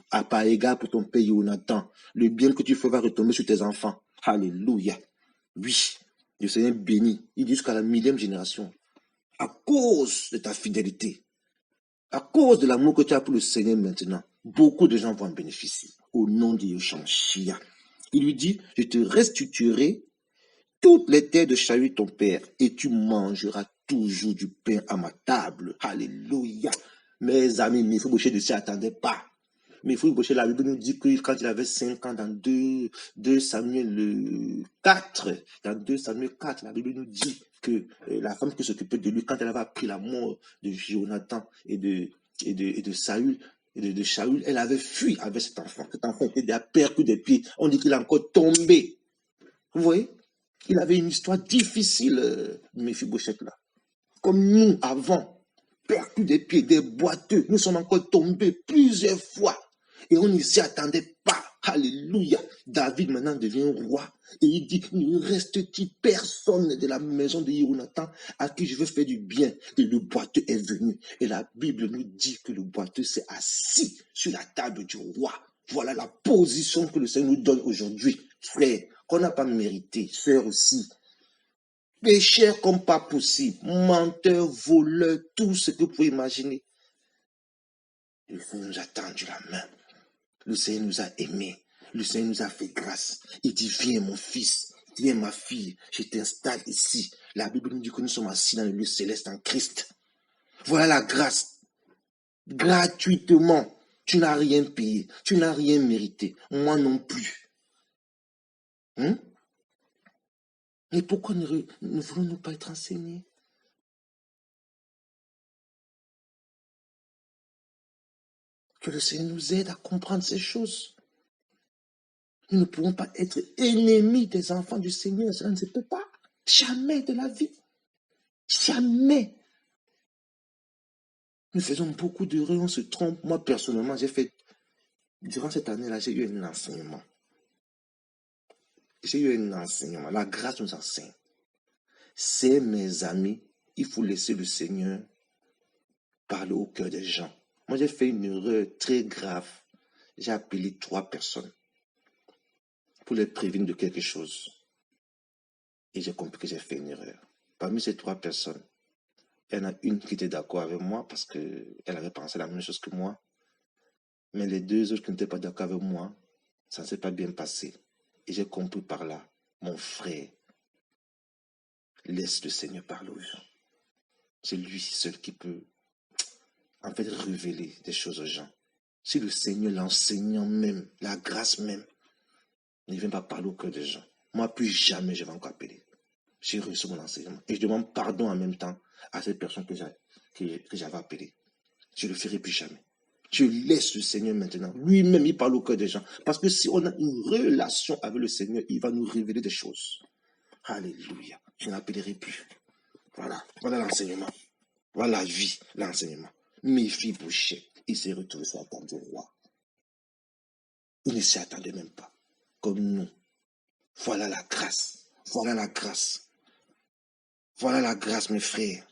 Par égard pour ton père Jonathan. Le bien que tu fais va retomber sur tes enfants. Alléluia. Oui, le Seigneur bénit. Il dit jusqu'à la 1000e génération. À cause de ta fidélité, à cause de l'amour que tu as pour le Seigneur maintenant, beaucoup de gens vont en bénéficier. Au nom de Yeshua. Il lui dit, je te restituerai toutes les terres de Shaül ton père, et tu mangeras toujours du pain à ma table. Alléluia. Mes amis, Méphibosheth ne s'y attendait pas. Méphibosheth, la Bible nous dit que quand il avait 5 ans, dans 2 Samuel 4, dans 2 Samuel 4, la Bible nous dit que la femme qui s'occupait de lui, quand elle avait appris la mort de Jonathan et de Saül, et de Shaül, elle avait fui avec cet enfant. Cet enfant était déjà perdu des pieds. On dit qu'il a encore tombé. Vous voyez? Il avait une histoire difficile, Méphibosheth là. Comme nous, avant, perdu des pieds, des boiteux, nous sommes encore tombés plusieurs fois. Et on ne s'y attendait pas. Alléluia. David maintenant devient roi. Et il dit, ne reste-t-il personne de la maison de Jonathan à qui je veux faire du bien? Et le boiteux est venu. Et la Bible nous dit que le boiteux s'est assis sur la table du roi. Voilà la position que le Seigneur nous donne aujourd'hui. Frère, qu'on n'a pas mérité. Sœur aussi. Pécheur comme pas possible. Menteur, voleur, tout ce que vous pouvez imaginer. Le Seigneur nous a tendu la main. Le Seigneur nous a aimés. Le Seigneur nous a fait grâce. Il dit, viens mon fils, viens ma fille, je t'installe ici. La Bible nous dit que nous sommes assis dans le lieu céleste en Christ. Voilà la grâce. Gratuitement. Tu n'as rien payé. Tu n'as rien mérité. Moi non plus. Mais pourquoi ne voulons-nous pas être enseignés? Que le Seigneur nous aide à comprendre ces choses. Nous ne pouvons pas être ennemis des enfants du Seigneur. Cela ne se peut pas. Jamais de la vie. Jamais. Nous faisons beaucoup d'erreurs, on se trompe. Moi, personnellement, durant cette année-là, j'ai eu un enseignement. La grâce nous enseigne. C'est mes amis, il faut laisser le Seigneur parler au cœur des gens. Moi, j'ai fait une erreur très grave. J'ai appelé 3 personnes pour les prévenir de quelque chose. Et j'ai compris que j'ai fait une erreur. Parmi ces 3 personnes, il y en a une qui était d'accord avec moi parce qu'elle avait pensé la même chose que moi. Mais les 2 autres qui n'étaient pas d'accord avec moi, ça ne s'est pas bien passé. Et j'ai compris par là, mon frère, laisse le Seigneur parler aux gens. C'est lui seul qui peut, en fait, révéler des choses aux gens. Si le Seigneur, l'enseignant même, la grâce même, ne vient pas parler au cœur des gens, moi, plus jamais je vais encore appeler. J'ai reçu mon enseignement. Et je demande pardon en même temps à cette personne que j'avais appelée. Je ne le ferai plus jamais. Je laisse le Seigneur maintenant. Lui-même, il parle au cœur des gens. Parce que si on a une relation avec le Seigneur, il va nous révéler des choses. Alléluia. Je n'appellerai plus. Voilà. Voilà l'enseignement. Voilà la vie, l'enseignement. Méphi-Bouchet, il s'est retrouvé sur la table du roi. Il ne s'y attendait même pas. Comme nous. Voilà la grâce. Voilà la grâce. Voilà la grâce, mes frères.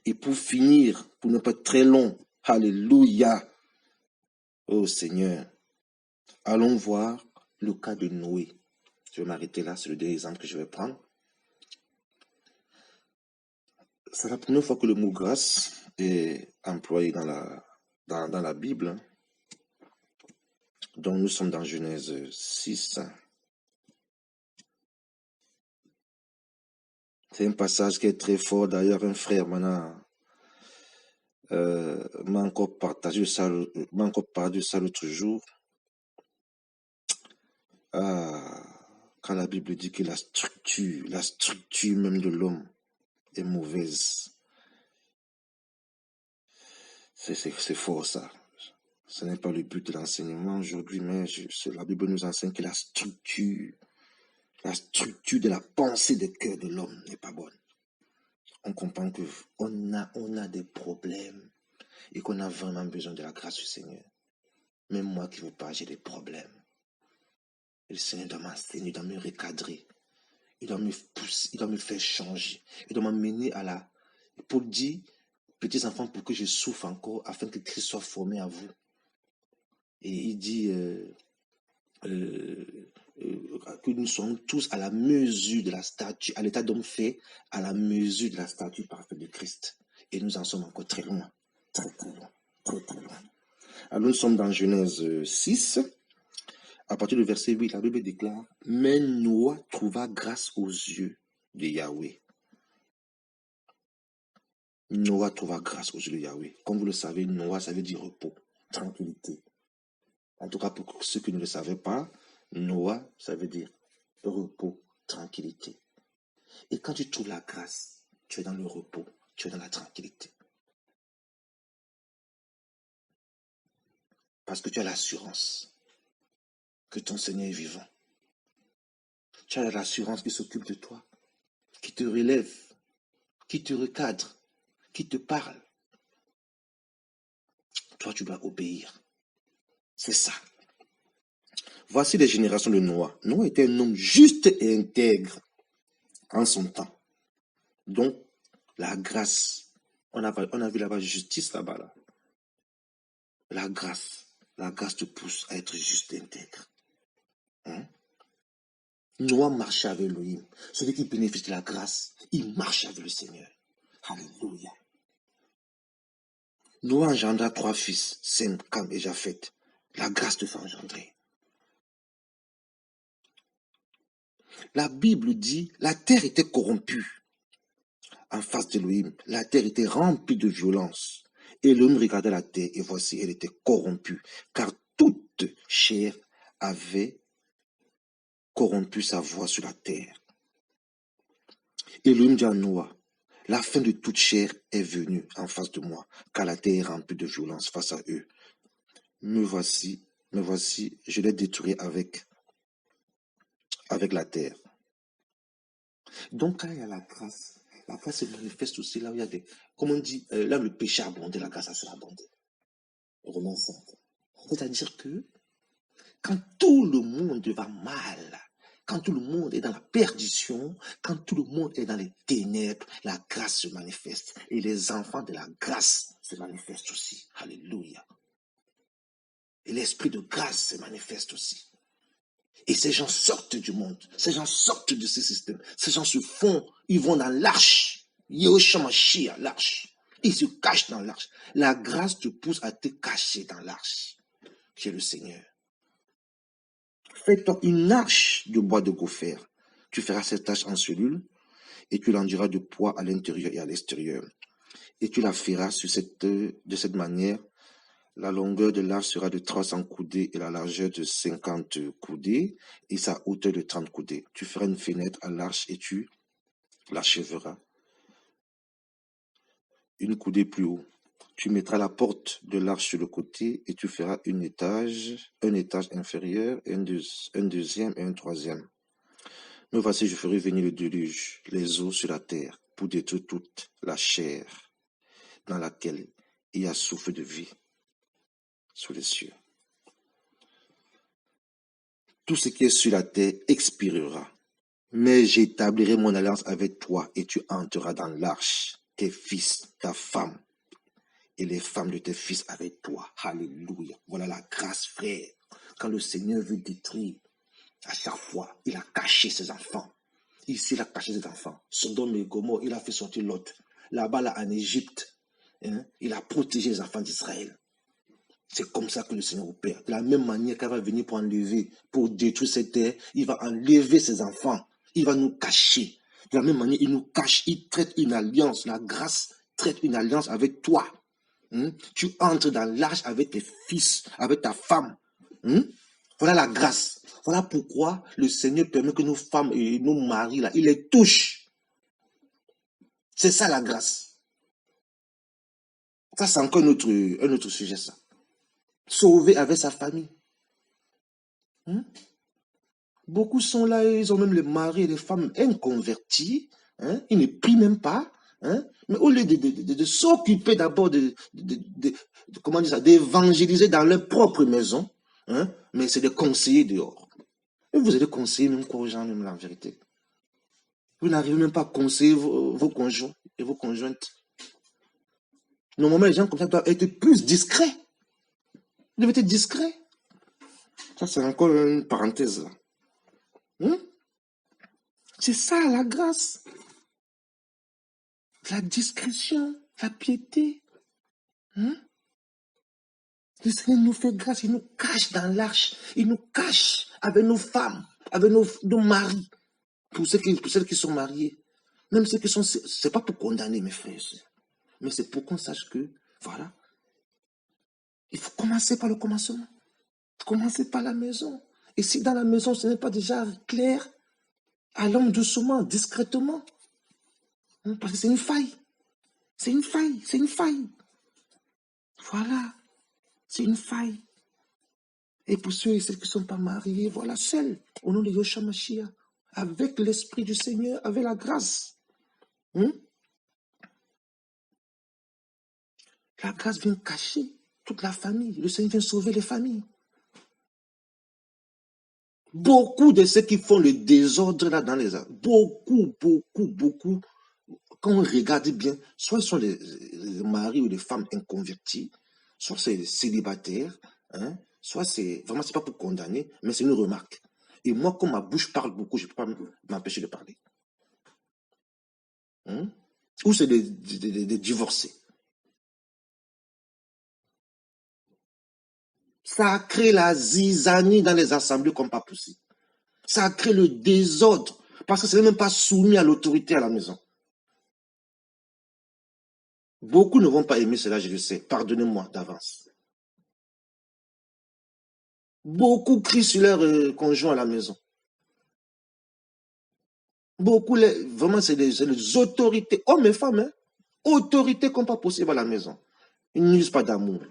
Et pour finir, pour ne pas être très long, alléluia. Oh Seigneur, allons voir le cas de Noé. Je vais m'arrêter là, c'est le dernier exemple que je vais prendre. C'est la première fois que le mot grâce est employé dans la Bible. Donc nous sommes dans Genèse 6. C'est un passage qui est très fort. D'ailleurs, un frère m'a encore parlé de ça l'autre jour. Quand la Bible dit que la structure même de l'homme est mauvaise. C'est fort ça. Ce n'est pas le but de l'enseignement aujourd'hui, mais la Bible nous enseigne que la structure de la pensée du cœur de l'homme n'est pas bonne. On comprend que on a des problèmes et qu'on a vraiment besoin de la grâce du Seigneur. Même moi qui veux pas, j'ai des problèmes. Et le Seigneur doit m'enseigner, il doit me recadrer, il doit me pousser, il doit me faire changer, il doit m'amener pour dire, petits enfants, pour que je souffre encore, afin que Christ soit formé à vous. Et il dit que nous sommes tous à la mesure de la statue, à l'état d'homme fait, à la mesure de la statue parfaite de Christ. Et nous en sommes encore très loin, très très loin, très très loin. Alors nous sommes dans Genèse 6. À partir du verset 8, la Bible déclare « Mais Noah trouva grâce aux yeux de Yahweh. » Noah trouva grâce aux yeux de Yahweh. Comme vous le savez, Noah, ça veut dire repos, tranquillité. En tout cas, pour ceux qui ne le savaient pas, Noah, ça veut dire repos, tranquillité. Et quand tu trouves la grâce, tu es dans le repos, tu es dans la tranquillité. Parce que tu as l'assurance que ton Seigneur est vivant. Tu as l'assurance qu'il s'occupe de toi, qui te relève, qui te recadre, qui te parle. Toi, tu dois obéir. C'est ça. Voici les générations de Noah. Noah était un homme juste et intègre en son temps. Donc, la grâce, on a vu là-bas justice là-bas. Là. La grâce te pousse à être juste et intègre. Noah marchait avec Elohim. Celui qui bénéficie de la grâce, il marche avec le Seigneur. Alléluia. Noah engendra 3 fils, Sem, Cam et Japheth. La grâce te fait engendrer. La Bible dit, la terre était corrompue. En face d'Elohim, la terre était remplie de violence. Et l'homme regardait la terre et voici, elle était corrompue, car toute chair avait corrompu sa voix sur la terre. Elohim dit à Noah, la fin de toute chair est venue en face de moi, car la terre est remplie de violence face à eux. Me voici, je les détruis avec la terre. Donc, quand il y a la grâce se manifeste aussi là où il y a comme on dit, là où le péché a abondé, la grâce a fait abonder. Romains 5. C'est-à-dire que quand tout le monde va mal, quand tout le monde est dans la perdition, quand tout le monde est dans les ténèbres, la grâce se manifeste. Et les enfants de la grâce se manifestent aussi. Alléluia. Et l'esprit de grâce se manifeste aussi. Et ces gens sortent du monde. Ces gens sortent de ce système. Ces gens se font, ils vont dans l'arche. Yehoshua Mashiach, l'arche. Ils se cachent dans l'arche. La grâce te pousse à te cacher dans l'arche, qui est le Seigneur. Fais-toi une arche de bois de gopher. Tu feras cette arche en cellule et tu l'enduiras de poids à l'intérieur et à l'extérieur. Et tu la feras de cette manière. La longueur de l'arche sera de 300 coudées et la largeur de 50 coudées et sa hauteur de 30 coudées. Tu feras une fenêtre à l'arche et tu l'achèveras une coudée plus haut. Tu mettras la porte de l'arche sur le côté et tu feras un étage inférieur, un deuxième et un troisième. Mais voici, je ferai venir le déluge, les eaux sur la terre, pour détruire toute la chair dans laquelle il y a souffle de vie sous les cieux. Tout ce qui est sur la terre expirera. Mais j'établirai mon alliance avec toi et tu entreras dans l'arche, tes fils, ta femme et les femmes de tes fils avec toi. Alléluia. Voilà la grâce, frère. Quand le Seigneur veut détruire, à chaque fois, il a caché ses enfants. Ici, il a caché ses enfants. Sodome et Gomorrhe, il a fait sortir Lot. Là-bas, là, en Égypte, il a protégé les enfants d'Israël. C'est comme ça que le Seigneur opère. De la même manière qu'il va venir pour enlever, pour détruire cette terre, il va enlever ses enfants. Il va nous cacher. De la même manière, il nous cache. Il traite une alliance. La grâce traite une alliance avec toi. Tu entres dans l'arche avec tes fils, avec ta femme. Voilà la grâce. Voilà pourquoi le Seigneur permet que nos femmes et nos maris, là, il les touche. C'est ça la grâce. Ça, c'est encore un autre sujet, ça. Sauver avec sa famille. Beaucoup sont là, ils ont même les maris et les femmes inconvertis. Ils ne prient même pas. Mais au lieu de s'occuper d'abord comment dire ça, d'évangéliser dans leur propre maison, mais c'est de conseiller dehors. Et vous allez conseiller même quoi aux gens, même la vérité. Vous n'arrivez même pas à conseiller vos conjoints et vos conjointes. Normalement, les gens comme ça doivent être plus discrets. Ils doivent être discrets. Ça, c'est encore une parenthèse là. C'est ça la grâce. La discrétion, la piété. Le Seigneur nous fait grâce, il nous cache dans l'arche, il nous cache avec nos femmes, avec nos maris, pour celles qui sont mariées. Même ceux qui sont, c'est pas pour condamner mes frères, mais c'est pour qu'on sache que, voilà, il faut commencer par le commencement. Commencer par la maison. Et si dans la maison ce n'est pas déjà clair, allons doucement, discrètement. Parce que c'est une faille. C'est une faille, c'est une faille. Voilà, c'est une faille. Et pour ceux et celles qui ne sont pas mariés, voilà, seuls, au nom de Yoshua Mashiach, avec l'Esprit du Seigneur, avec la grâce. La grâce vient cacher toute la famille. Le Seigneur vient sauver les familles. Beaucoup de ceux qui font le désordre là dans les arbres, beaucoup, quand on regarde bien, soit ce sont les maris ou les femmes inconvertis, soit c'est célibataires, soit c'est, vraiment c'est pas pour condamner, mais c'est une remarque. Et moi, comme ma bouche parle beaucoup, je ne peux pas m'empêcher de parler. Ou c'est des divorcés. Ça a créé la zizanie dans les assemblées comme pas possible. Ça a créé le désordre, parce que ce n'est même pas soumis à l'autorité à la maison. Beaucoup ne vont pas aimer cela, je le sais. Pardonnez-moi d'avance. Beaucoup crient sur leur conjoint à la maison. Beaucoup, vraiment, c'est les autorités, hommes et femmes, autorités comme pas possible à la maison. Ils n'usent pas d'amour.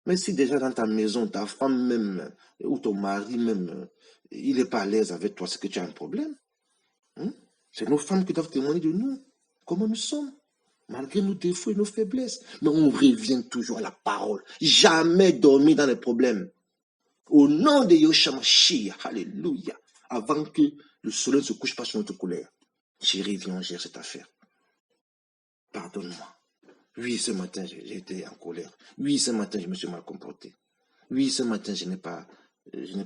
Mais si déjà dans ta maison, ta femme même, ou ton mari même, il n'est pas à l'aise avec toi, c'est que tu as un problème. C'est nos femmes qui doivent témoigner de nous, comment nous sommes, malgré nos défauts et nos faiblesses. Mais on revient toujours à la parole. Jamais dormir dans les problèmes. Au nom de Yoshua Mashiach, alléluia, avant que le soleil ne se couche pas sur notre colère. Chérie, viens, on gère cette affaire. Pardonne-moi. Oui, ce matin, j'ai été en colère. Oui, ce matin, je me suis mal comporté. Oui, ce matin, je n'ai pas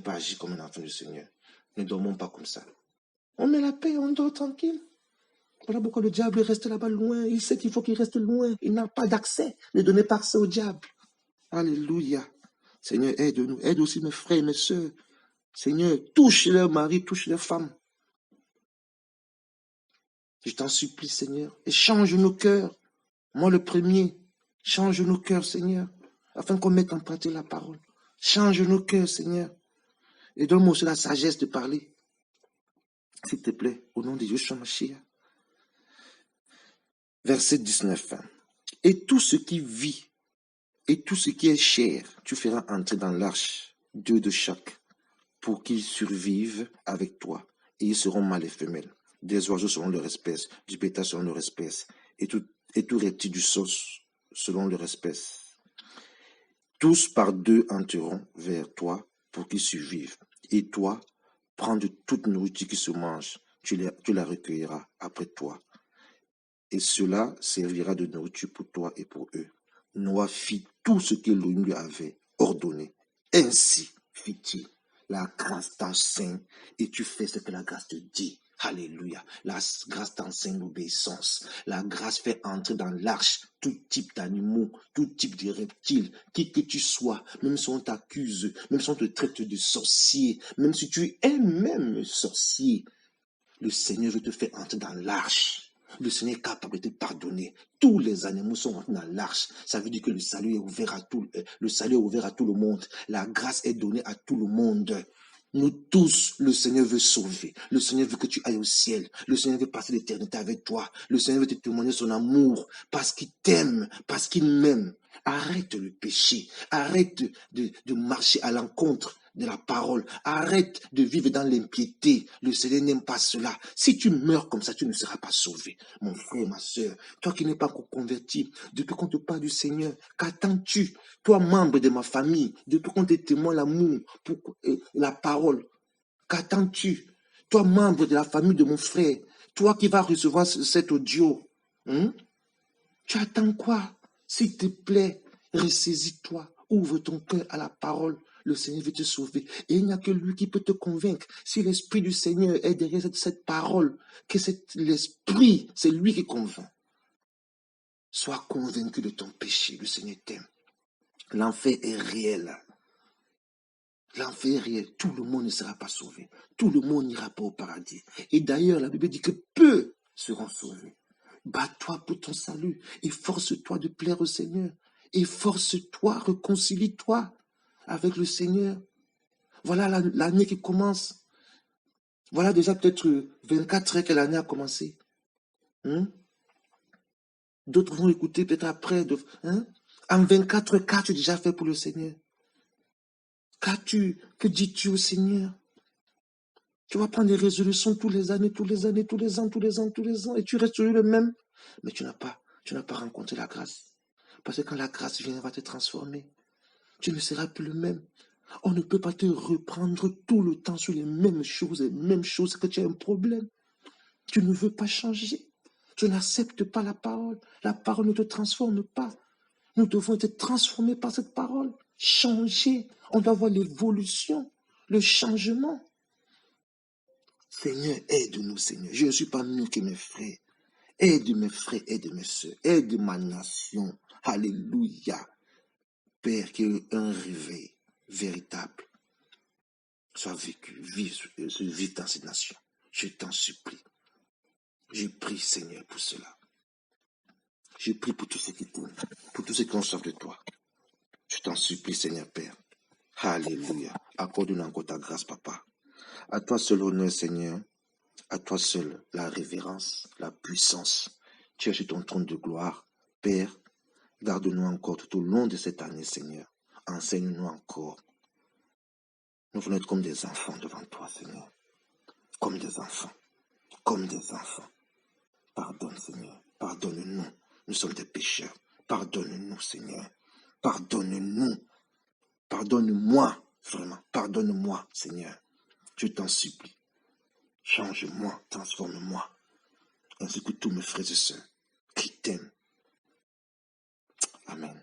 agi comme un enfant du Seigneur. Ne dormons pas comme ça. On met la paix, on dort tranquille. Voilà pourquoi le diable reste là-bas loin. Il sait qu'il faut qu'il reste loin. Il n'a pas d'accès. Ne donnez pas accès au diable. Alléluia. Seigneur, aide-nous. Aide aussi mes frères et mes soeurs. Seigneur, touche leurs maris, touche leurs femmes. Je t'en supplie, Seigneur. Et change nos cœurs. Moi, le premier, change nos cœurs, Seigneur, afin qu'on mette en pratique la parole. Change nos cœurs, Seigneur. Et donne-moi aussi la sagesse de parler. S'il te plaît, au nom de Yoshua Mashiach. Verset 19. Et tout ce qui vit, et tout ce qui est chair, tu feras entrer dans l'arche, 2 de chaque, pour qu'ils survivent avec toi. Et ils seront mâles et femelles. Des oiseaux selon leur espèce, du bétail selon leur espèce, et tout reptile du sol selon leur espèce. Tous par 2 entreront vers toi pour qu'ils survivent. Et toi, prends de toute nourriture qui se mange, tu la recueilleras après toi. Et cela servira de nourriture pour toi et pour eux. Noah fit tout ce qu'Élohim lui avait ordonné. Ainsi fit-il. La grâce t'enseigne et tu fais ce que la grâce te dit. Alléluia. La grâce t'enseigne l'obéissance. La grâce fait entrer dans l'arche tout type d'animaux, tout type de reptiles, qui que tu sois, même si on t'accuse, même si on te traite de sorcier, même si tu es même sorcier, le Seigneur veut te faire entrer dans l'arche. Le Seigneur est capable de te pardonner. Tous les animaux sont rentrés dans l'arche. Ça veut dire que le salut est ouvert à tout le monde. La grâce est donnée à tout le monde. Nous tous, le Seigneur veut sauver. Le Seigneur veut que tu ailles au ciel. Le Seigneur veut passer l'éternité avec toi. Le Seigneur veut te témoigner son amour parce qu'il t'aime, parce qu'il m'aime. Arrête le péché. Arrête de marcher à l'encontre de la parole. Arrête de vivre dans l'impiété. Le Seigneur n'aime pas cela. Si tu meurs comme ça, tu ne seras pas sauvé. Mon frère, ma soeur, toi qui n'es pas encore converti, depuis qu'on te parle du Seigneur, qu'attends-tu? Toi, membre de ma famille, depuis qu'on te témoigne l'amour, pour la parole, qu'attends-tu? Toi, membre de la famille de mon frère, toi qui vas recevoir cet audio, tu attends quoi? S'il te plaît, ressaisis-toi, ouvre ton cœur à la parole. Le Seigneur veut te sauver. Et il n'y a que lui qui peut te convaincre. Si l'Esprit du Seigneur est derrière cette parole, que l'Esprit, c'est lui qui convainc. Sois convaincu de ton péché. Le Seigneur t'aime. L'enfer est réel. L'enfer est réel. Tout le monde ne sera pas sauvé. Tout le monde n'ira pas au paradis. Et d'ailleurs, la Bible dit que peu seront sauvés. Bats-toi pour ton salut. Efforce-toi de plaire au Seigneur. Efforce-toi, réconcilie-toi avec le Seigneur. Voilà l'année qui commence. Voilà déjà peut-être 24 heures que l'année a commencé. D'autres vont écouter peut-être après. En 24 heures, qu'as-tu déjà fait pour le Seigneur? Que dis-tu au Seigneur? Tu vas prendre des résolutions tous les années, tous les années, tous les ans, tous les ans, tous les ans, et tu restes toujours le même. Mais tu n'as pas rencontré la grâce. Parce que quand la grâce vient, elle va te transformer. Tu ne seras plus le même. On ne peut pas te reprendre tout le temps sur les mêmes choses, que tu as un problème. Tu ne veux pas changer. Tu n'acceptes pas la parole. La parole ne te transforme pas. Nous devons être transformés par cette parole. Changer. On doit voir l'évolution, le changement. Seigneur, aide-nous, Seigneur. Je ne suis pas mieux que mes frères. Aide mes frères, aide mes soeurs. Aide ma nation. Alléluia. Père, qu'il y ait un réveil véritable soit vécu, vive dans cette nation. Je t'en supplie. Je prie, Seigneur, pour cela. Je prie pour tous ceux qui t'aiment, pour tous ceux qui ont soif de toi. Je t'en supplie, Seigneur Père. Alléluia. Accorde-nous encore ta grâce, Papa. À toi seul honneur, Seigneur. À toi seul la révérence, la puissance. Tu es sur ton trône de gloire. Père, garde-nous encore tout au long de cette année, Seigneur. Enseigne-nous encore. Nous voulons être comme des enfants devant toi, Seigneur. Comme des enfants. Comme des enfants. Pardonne, Seigneur. Pardonne-nous. Nous sommes des pécheurs. Pardonne-nous, Seigneur. Pardonne-nous. Pardonne-moi, vraiment. Pardonne-moi, Seigneur. Je t'en supplie. Change-moi, transforme-moi. Ainsi que tous mes frères et sœurs qui t'aiment. Amen.